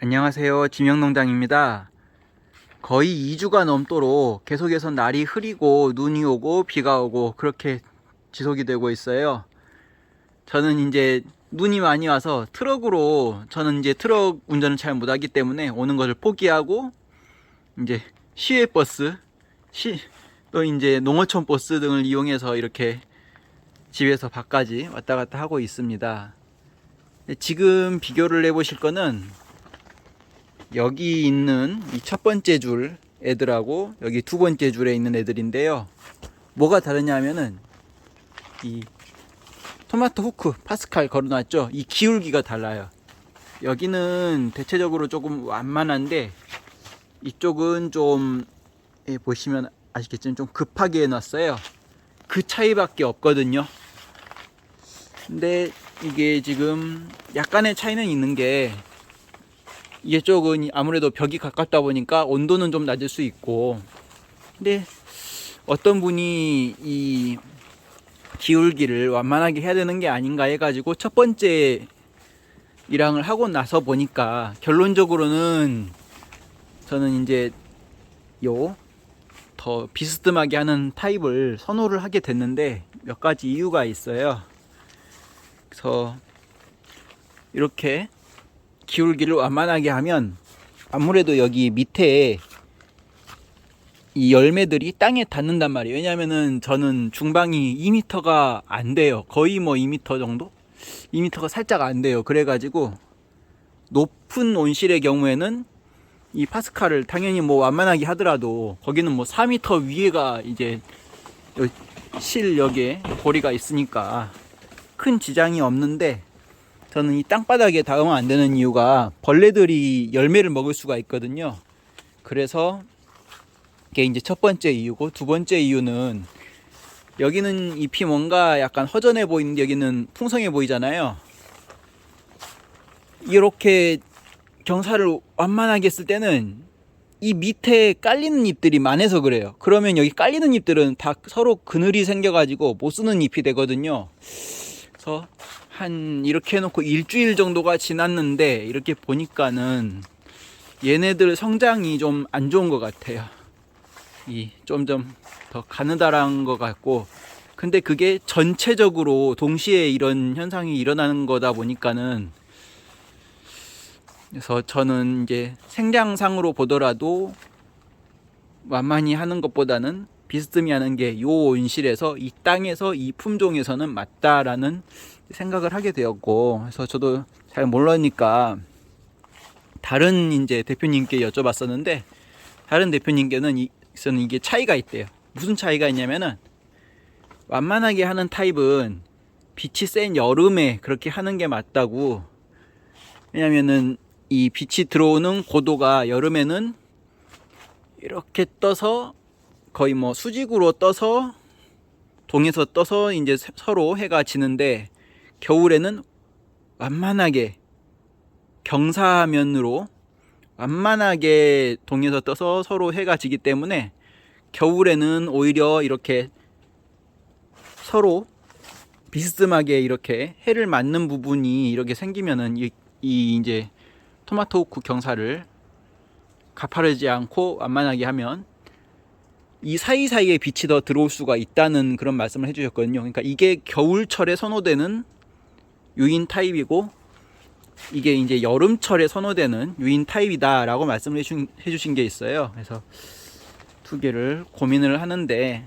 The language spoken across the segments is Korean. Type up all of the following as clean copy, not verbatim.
안녕하세요. 지명농장입니다. 거의 2주가 넘도록 계속해서 날이 흐리고 눈이 오고 비가 오고 그렇게 지속이 되고 있어요. 저는 이제 눈이 많이 와서 저는 이제 트럭 운전을 잘 못하기 때문에 오는 것을 포기하고 이제 시외버스, 또 이제 농어촌 버스 등을 이용해서 이렇게 집에서 밖까지 왔다 갔다 하고 있습니다. 지금 비교를 해보실 거는 여기 있는 이 첫 번째 줄 애들하고 여기 두 번째 줄에 있는 애들인데요. 뭐가 다르냐 하면은 이 토마토 후크 파스칼 걸어놨죠. 이 기울기가 달라요. 여기는 대체적으로 조금 완만한데 이쪽은 좀 보시면 아시겠지만 좀 급하게 해놨어요. 그 차이밖에 없거든요. 근데 이게 지금 약간의 차이는 있는 게 이쪽은 아무래도 벽이 가깝다 보니까 온도는 좀 낮을 수 있고, 근데 어떤 분이 이 기울기를 완만하게 해야 되는 게 아닌가 해가지고 첫 번째 일항을 하고 나서 보니까 결론적으로는 저는 이제 더 비스듬하게 하는 타입을 선호를 하게 됐는데 몇 가지 이유가 있어요. 그래서 이렇게 기울기를 완만하게 하면 아무래도 여기 밑에 이 열매들이 땅에 닿는단 말이에요. 왜냐면은 저는 중방이 2m가 안 돼요. 거의 뭐 2m 정도? 2m가 살짝 안 돼요. 그래가지고 높은 온실의 경우에는 이 파스칼을 당연히 뭐 완만하게 하더라도 거기는 뭐 4m 위에가 이제 실역에 고리가 있으니까 큰 지장이 없는데, 저는 이 땅바닥에 닿으면 안 되는 이유가 벌레들이 열매를 먹을 수가 있거든요. 그래서 이게 이제 첫 번째 이유고, 두 번째 이유는 여기는 잎이 뭔가 약간 허전해 보이는데 여기는 풍성해 보이잖아요. 이렇게 경사를 완만하게 했을 때는 이 밑에 깔리는 잎들이 많아서 그래요. 그러면 여기 깔리는 잎들은 다 서로 그늘이 생겨가지고 못 쓰는 잎이 되거든요. 그래서 한 이렇게 해놓고 일주일 정도가 지났는데 이렇게 보니까는 얘네들 성장이 좀 안 좋은 것 같아요. 이 좀 더 가느다란 것 같고, 근데 그게 전체적으로 동시에 이런 현상이 일어나는 거다 보니까는, 그래서 저는 이제 생장상으로 보더라도 완만히 하는 것보다는 비스듬히 하는 게 요 온실에서 이 땅에서 이 품종에서는 맞다라는 생각을 하게 되었고, 그래서 저도 잘 모르니까 다른 이제 대표님께 여쭤봤었는데, 다른 대표님께는 이게 차이가 있대요. 무슨 차이가 있냐면은 완만하게 하는 타입은 빛이 센 여름에 그렇게 하는 게 맞다고. 왜냐면은 이 빛이 들어오는 고도가 여름에는 이렇게 떠서 거의 뭐 수직으로 떠서 동에서 떠서 이제 서로 해가 지는데, 겨울에는 완만하게 경사면으로 완만하게 동에서 떠서 서로 해가 지기 때문에 겨울에는 오히려 이렇게 서로 비스듬하게 이렇게 해를 맞는 부분이 이렇게 생기면은 이 이제 토마토 후크 경사를 가파르지 않고 완만하게 하면 이 사이사이에 빛이 더 들어올 수가 있다는 그런 말씀을 해주셨거든요. 그러니까 이게 겨울철에 선호되는 유인 타입이고, 이게 이제 여름철에 선호되는 유인 타입이다 라고 말씀을 해주신 게 있어요. 그래서 두 개를 고민을 하는데,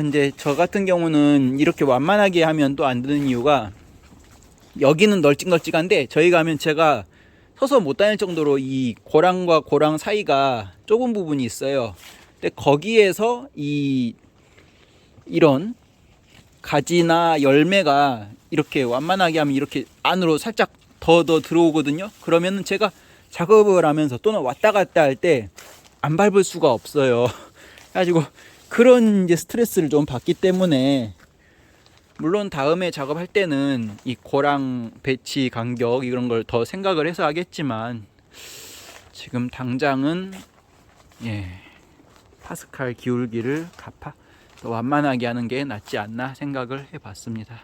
이제 저 같은 경우는 이렇게 완만하게 하면 또 안 되는 이유가, 여기는 널찍널찍한데 저희 가면 제가 서서 못 다닐 정도로 이 고랑과 고랑 사이가 좁은 부분이 있어요. 근데 거기에서 이런 가지나 열매가 이렇게 완만하게 하면 이렇게 안으로 살짝 더 들어오거든요. 그러면은 제가 작업을 하면서 또는 왔다 갔다 할 때 안 밟을 수가 없어요. 그래가지고 그런 이제 스트레스를 좀 받기 때문에, 물론 다음에 작업할 때는 이 고랑 배치 간격 이런 걸 더 생각을 해서 하겠지만, 지금 당장은 파스칼 기울기를 더 완만하게 하는 게 낫지 않나 생각을 해봤습니다.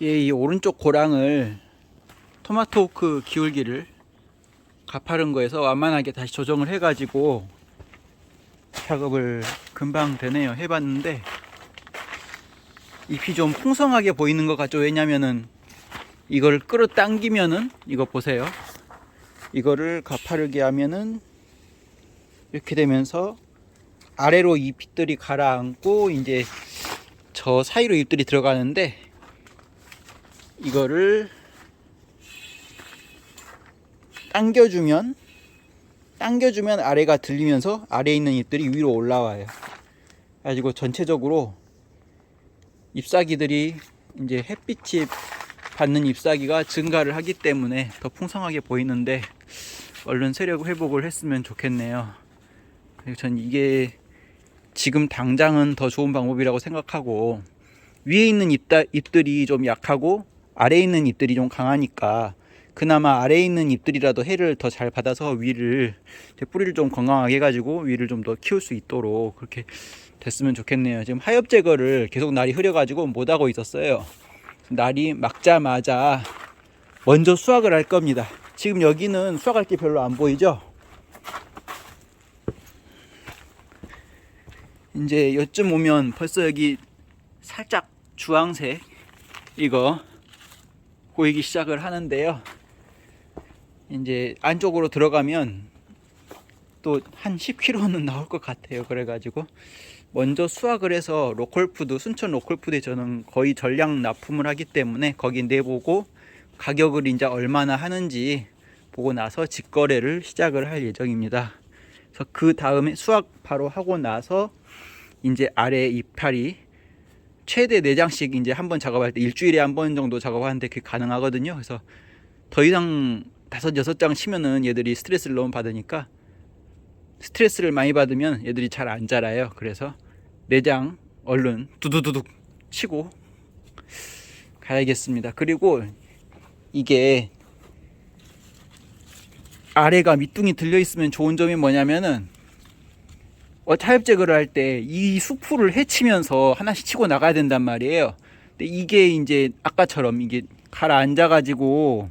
이 오른쪽 고랑을 토마토호크 기울기를 가파른 거에서 완만하게 다시 조정을 해가지고 작업을 금방 되네요. 해봤는데 잎이 좀 풍성하게 보이는 것 같죠. 왜냐면은 이걸 끌어당기면은 이거 보세요. 이거를 가파르게 하면은 이렇게 되면서 아래로 잎들이 가라앉고 이제 저 사이로 잎들이 들어가는데, 이거를 당겨주면 아래가 들리면서 아래에 있는 잎들이 위로 올라와요. 그래가지고 전체적으로 잎사귀들이 이제 햇빛이 받는 잎사귀가 증가를 하기 때문에 더 풍성하게 보이는데, 얼른 세력 회복을 했으면 좋겠네요. 전 이게 지금 당장은 더 좋은 방법이라고 생각하고, 위에 있는 잎들이 좀 약하고 아래에 있는 잎들이 좀 강하니까 그나마 아래에 있는 잎들이라도 해를 더 잘 받아서 위를, 뿌리를 좀 건강하게 해가지고 위를 좀 더 키울 수 있도록 그렇게 됐으면 좋겠네요. 지금 하엽 제거를 계속 날이 흐려가지고 못하고 있었어요. 날이 막자마자 먼저 수확을 할 겁니다. 지금 여기는 수확할 게 별로 안 보이죠? 이제 요쯤 오면 벌써 여기 살짝 주황색 이거 보이기 시작을 하는데요. 이제 안쪽으로 들어가면 또 한 10kg는 나올 것 같아요. 그래가지고 먼저 수확을 해서 로컬푸드, 순천 로컬푸드에 저는 거의 전량 납품을 하기 때문에 거기 내보고 가격을 이제 얼마나 하는지 보고 나서 직거래를 시작을 할 예정입니다. 그래서 그 다음에 수확 바로 하고 나서 이제 아래 이파리 최대 4장씩 이제 한번 작업할 때 일주일에 한 번 정도 작업하는데 그게 가능하거든요. 그래서 더 이상 5-6장 치면은 얘들이 스트레스를 너무 받으니까, 스트레스를 많이 받으면 얘들이 잘 안 자라요. 그래서 4장 얼른 두두두둑 치고 가야겠습니다. 그리고 이게 아래가 밑둥이 들려 있으면 좋은 점이 뭐냐면은 타협 제거를 할 때 이 수풀을 헤치면서 하나씩 치고 나가야 된단 말이에요. 근데 이게 이제 아까처럼 이게 가라앉아 가지고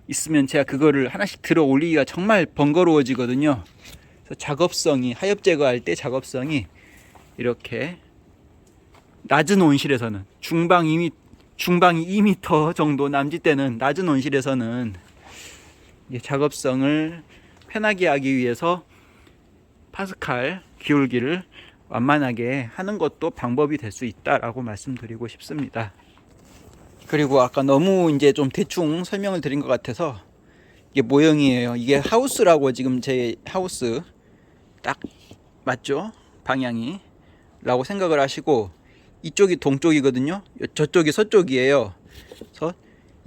있으면 제가 그거를 하나씩 들어 올리기가 정말 번거로워지거든요. 그래서 작업성이, 하엽 제거할 때 작업성이 이렇게 낮은 온실에서는 중방이 2m 정도 남짓 되는 낮은 온실에서는 작업성을 편하게 하기 위해서 파스칼 기울기를 완만하게 하는 것도 방법이 될 수 있다라고 말씀드리고 싶습니다. 그리고 아까 너무 이제 좀 대충 설명을 드린 것 같아서 이게 모형이에요. 이게 하우스라고, 지금 제 하우스 딱 맞죠? 방향이 라고 생각을 하시고, 이쪽이 동쪽이거든요. 저쪽이 서쪽이에요. 그래서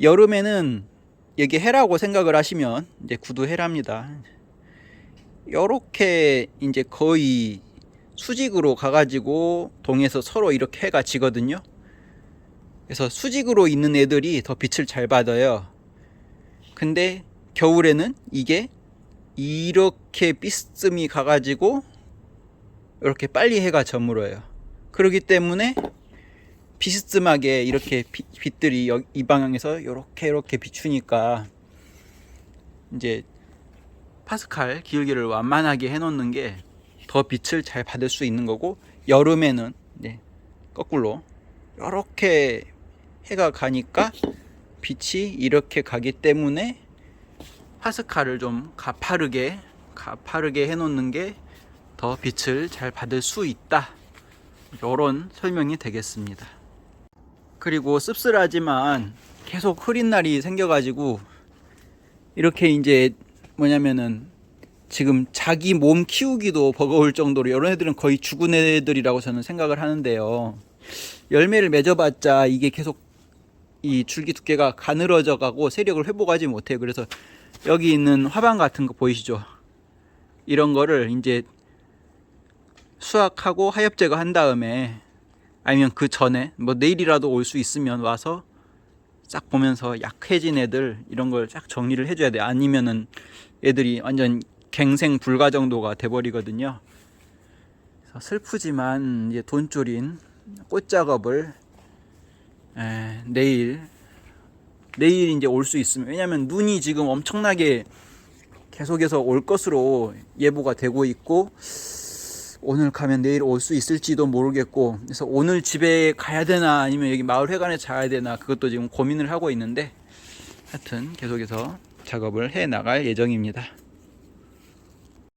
여름에는 여기 해라고 생각을 하시면 이제 구두 해랍니다. 요렇게 이제 거의 수직으로 가가지고 동에서 서로 이렇게 해가 지거든요. 그래서 수직으로 있는 애들이 더 빛을 잘 받아요. 근데 겨울에는 이게 이렇게 삐씀이 가가지고 이렇게 빨리 해가 저물어요. 그렇기 때문에 비스듬하게 이렇게 빛들이 이 방향에서 이렇게 비추니까 이제 파스칼 기울기를 완만하게 해놓는 게 더 빛을 잘 받을 수 있는 거고, 여름에는 거꾸로 이렇게 해가 가니까 빛이 이렇게 가기 때문에 파스칼을 좀 가파르게 해놓는 게 더 빛을 잘 받을 수 있다, 이런 설명이 되겠습니다. 그리고 씁쓸하지만 계속 흐린 날이 생겨가지고 이렇게 이제 뭐냐면은 지금 자기 몸 키우기도 버거울 정도로 이런 애들은 거의 죽은 애들이라고 저는 생각을 하는데요. 열매를 맺어봤자 이게 계속 이 줄기 두께가 가늘어져 가고 세력을 회복하지 못해요. 그래서 여기 있는 화방 같은 거 보이시죠? 이런 거를 이제 수확하고 하엽 제거한 다음에, 아니면 그 전에 뭐 내일이라도 올 수 있으면 와서 싹 보면서 약해진 애들 이런 걸 쫙 정리를 해줘야 돼. 아니면은 애들이 완전 갱생 불가 정도가 돼버리거든요. 그래서 슬프지만 이제 돈줄인 꽃 작업을 내일 내일 이제 올 수 있으면, 왜냐면 눈이 지금 엄청나게 계속해서 올 것으로 예보가 되고 있고, 오늘 가면 내일 올 수 있을지도 모르겠고, 그래서 오늘 집에 가야 되나 아니면 여기 마을회관에 자야 되나 그것도 지금 고민을 하고 있는데, 하여튼 계속해서 작업을 해 나갈 예정입니다.